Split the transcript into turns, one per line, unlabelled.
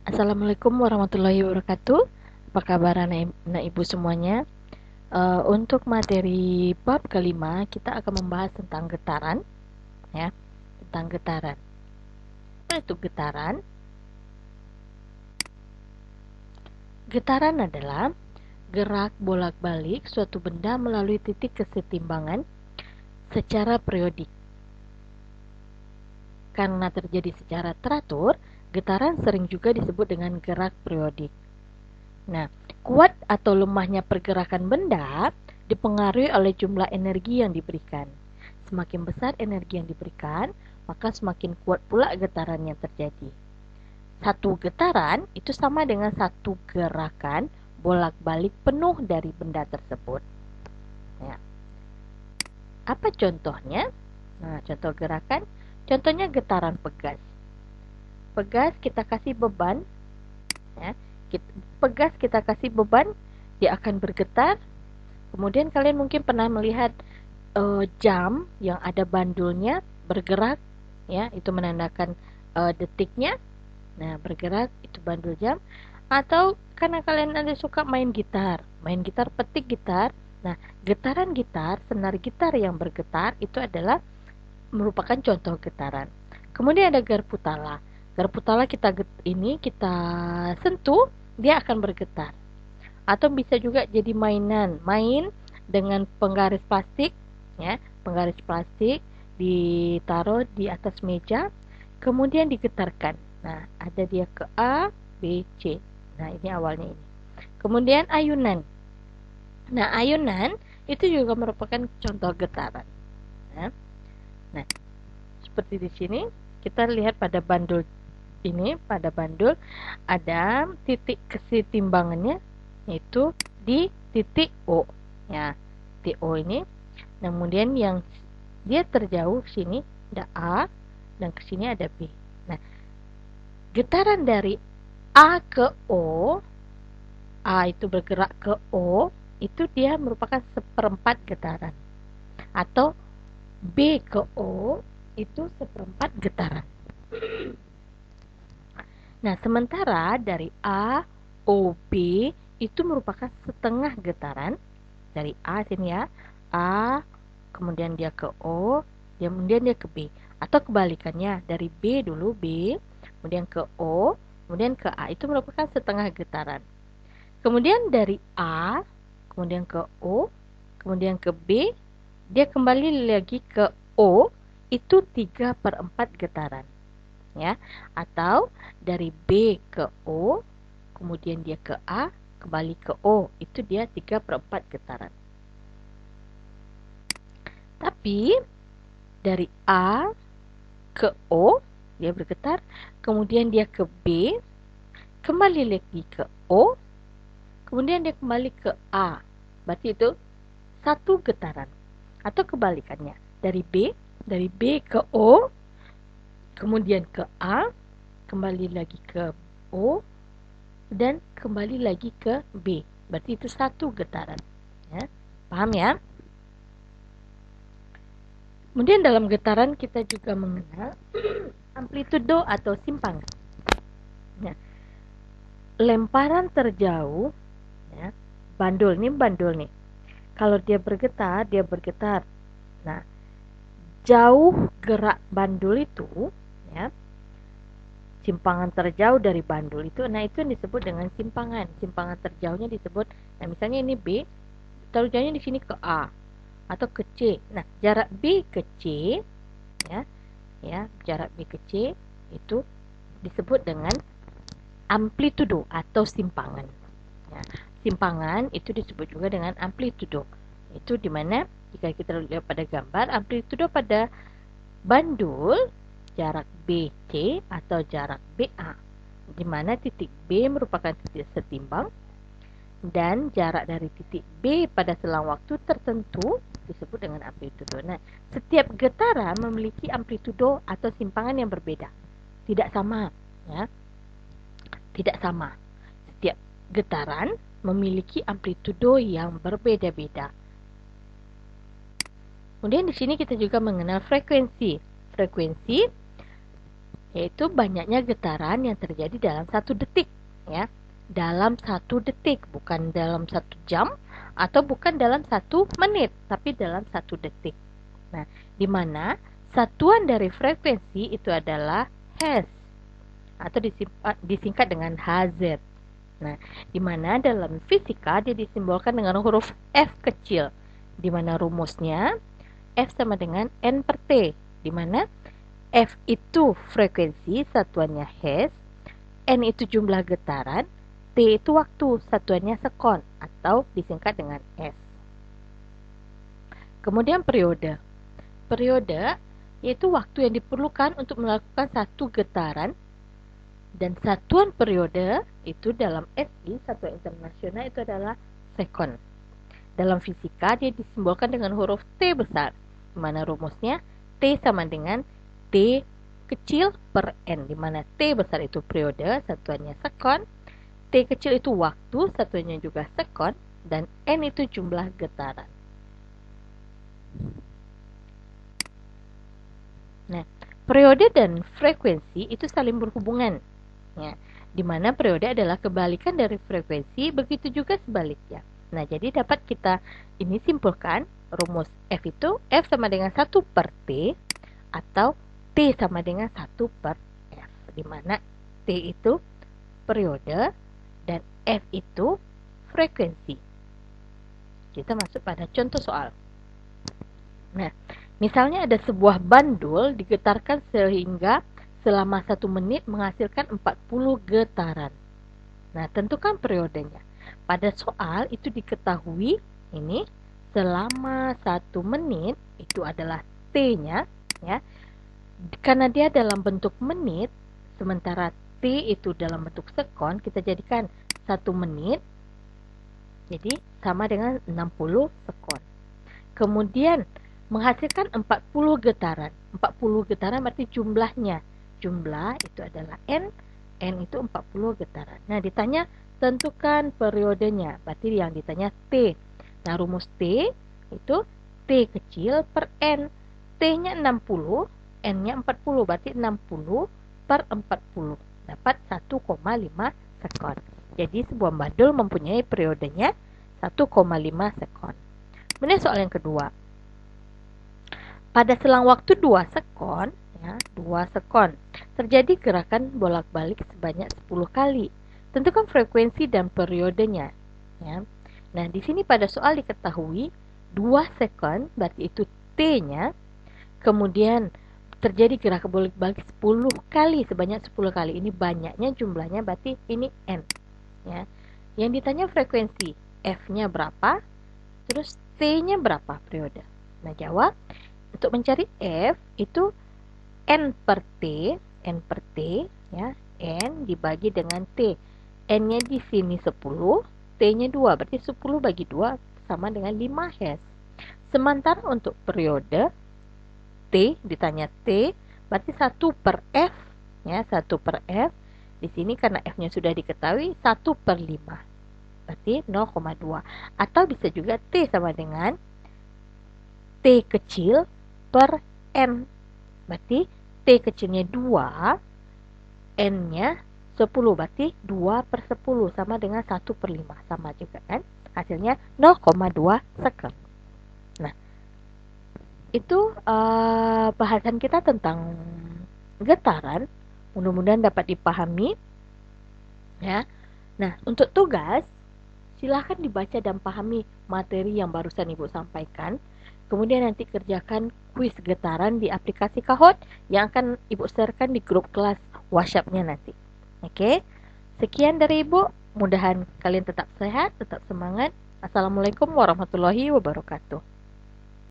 Assalamualaikum warahmatullahi wabarakatuh. Apa kabar anak ibu semuanya? Untuk materi bab kelima kita akan membahas tentang getaran, ya, tentang getaran. Apa itu getaran? Getaran adalah gerak bolak-balik suatu benda melalui titik kesetimbangan secara periodik. Karena terjadi secara teratur, getaran sering juga disebut dengan gerak periodik. Nah, kuat atau lemahnya pergerakan benda dipengaruhi oleh jumlah energi yang diberikan. Semakin besar energi yang diberikan, maka semakin kuat pula getaran yang terjadi. Satu getaran itu sama dengan satu gerakan bolak-balik penuh dari benda tersebut. Ya. Apa contohnya? Nah, contoh gerakan, contohnya getaran pegas. Pegas kita kasih beban, ya. Pegas kita kasih beban, dia akan bergetar. Kemudian kalian mungkin pernah melihat jam yang ada bandulnya bergerak, ya, itu menandakan detiknya. Nah, bergerak itu bandul jam. Atau karena kalian ada suka main gitar petik gitar. Nah, getaran gitar, senar gitar yang bergetar itu adalah merupakan contoh getaran. Kemudian ada garpu tala. Garpu tala kita sentuh, dia akan bergetar. Atau bisa juga jadi main dengan penggaris plastik, ya, penggaris plastik ditaruh di atas meja, kemudian digetarkan. Nah, ada dia ke A, B, C. Nah, ini awalnya ini. Kemudian ayunan. Nah, ayunan itu juga merupakan contoh getaran. Nah, nah, seperti di sini kita lihat pada bandul ini, pada bandul ada titik kesetimbangannya yaitu di titik O, ya, titik O ini. Kemudian yang dia terjauh sini ada A dan ke sini ada B. Nah, getaran dari A ke O, A itu bergerak ke O, itu dia merupakan seperempat getaran. Atau B ke O itu seperempat getaran. Nah, sementara dari A, O, B itu merupakan setengah getaran. Dari A sini ya, A, kemudian dia ke O, kemudian dia ke B. Atau kebalikannya, dari B dulu, B, kemudian ke O, kemudian ke A. Itu merupakan setengah getaran. Kemudian dari A, kemudian ke O, kemudian ke B, dia kembali lagi ke O, itu 3/4 getaran. Ya, atau dari B ke O, kemudian dia ke A, kembali ke O, itu dia 3/4 getaran. Tapi dari A ke O dia bergetar, kemudian dia ke B, kembali lagi ke O, kemudian dia kembali ke A. Berarti itu satu getaran. Atau kebalikannya, dari B ke O, kemudian ke A, kembali lagi ke O, dan kembali lagi ke B. Berarti itu satu getaran. Ya, paham ya? Kemudian dalam getaran kita juga mengenal amplitudo atau simpangan. Nah, lemparan terjauh, ya, bandul nih. Kalau dia bergetar. Nah, jauh gerak bandul itu, ya, simpangan terjauh dari bandul itu, nah itu yang disebut dengan simpangan. Simpangan terjauhnya disebut, nah misalnya ini B, terjauhnya di sini ke A atau ke C. Nah, jarak B ke C, ya, jarak B ke C itu disebut dengan amplitudo atau simpangan. Ya, simpangan itu disebut juga dengan amplitudo. Itu dimana jika kita lihat pada gambar, amplitudo pada bandul jarak BC atau jarak BA, di mana titik B merupakan titik setimbang dan jarak dari titik B pada selang waktu tertentu disebut dengan amplitudo. Nah, setiap getaran memiliki amplitudo atau simpangan yang berbeda. Tidak sama, ya. Tidak sama. Setiap getaran memiliki amplitudo yang berbeda-beda. Kemudian di sini kita juga mengenal frekuensi. Frekuensi yaitu banyaknya getaran yang terjadi dalam 1 detik, ya. Dalam 1 detik, bukan dalam 1 jam atau bukan dalam 1 menit, tapi dalam 1 detik. Nah, di mana satuan dari frekuensi itu adalah Hz atau disingkat dengan Hz. Nah, di mana dalam fisika dia disimbolkan dengan huruf F kecil, di mana rumusnya F sama dengan N per T, di mana F itu frekuensi, satuannya Hz, N itu jumlah getaran, T itu waktu, satuannya sekon atau disingkat dengan S. Kemudian periode. Periode yaitu waktu yang diperlukan untuk melakukan satu getaran, dan satuan periode itu dalam SI, satuan internasional, itu adalah sekon. Dalam fisika dia disimbolkan dengan huruf T besar, di mana rumusnya T sama dengan T kecil per N, di mana T besar itu periode, satuannya sekon, T kecil itu waktu, satuannya juga sekon, dan N itu jumlah getaran. Nah, periode dan frekuensi itu saling berhubungan, ya, di mana periode adalah kebalikan dari frekuensi, begitu juga sebaliknya. Nah, jadi dapat kita ini simpulkan rumus F itu F sama dengan 1 per T atau T sama dengan 1 per F, di mana T itu periode dan F itu frekuensi. Kita masuk pada contoh soal. Nah, misalnya ada sebuah bandul digetarkan sehingga selama 1 menit menghasilkan 40 getaran. Nah, tentukan periodenya. Pada soal itu diketahui ini selama 1 menit itu adalah T-nya, ya. Karena dia dalam bentuk menit, sementara T itu dalam bentuk sekon, kita jadikan 1 menit jadi sama dengan 60 sekon. Kemudian menghasilkan 40 getaran. 40 getaran berarti jumlahnya. Jumlah itu adalah N, N itu 40 getaran. Nah, ditanya tentukan periodenya, berarti yang ditanya T. Nah, rumus T itu T kecil per N. T-nya 60, N-nya 40, berarti 60 per 40. Dapat 1,5 sekon. Jadi sebuah bandul mempunyai periodenya 1,5 sekon. Kemudian soal yang kedua. Pada selang waktu 2 sekon, ya, 2 sekon, terjadi gerakan bolak-balik sebanyak 10 kali. Tentukan frekuensi dan periodenya, ya. Nah, di sini pada soal diketahui 2 sekon, berarti itu T-nya, kemudian terjadi gerakan bolak-balik 10 kali, sebanyak 10 kali. Ini banyaknya jumlahnya, berarti ini N, ya. Yang ditanya frekuensi, F-nya berapa, terus T-nya berapa periode. Nah, jawab. Untuk mencari F itu N per T, ya, N dibagi dengan T. N-nya di sini 10, T-nya 2, berarti 10 bagi 2 sama dengan 5 Hz. Sementara untuk periode T, ditanya T, berarti 1 per F, ya, 1 per F. Di sini karena F-nya sudah diketahui 1 per 5, berarti 0,2. Atau bisa juga T sama dengan T kecil per N, berarti T kecilnya 2, N-nya 10, berarti 2 per 10 sama dengan 1 per 5, sama juga kan, hasilnya 0,2 sekon. Nah, itu bahasan kita tentang getaran, mudah-mudahan dapat dipahami, ya. Nah, untuk tugas silahkan dibaca dan pahami materi yang barusan Ibu sampaikan. Kemudian nanti kerjakan kuis getaran di aplikasi Kahoot yang akan Ibu sharekan di grup kelas WhatsApp-nya nanti. Oke, sekian dari Ibu. Mudahan kalian tetap sehat, tetap semangat. Assalamualaikum warahmatullahi wabarakatuh.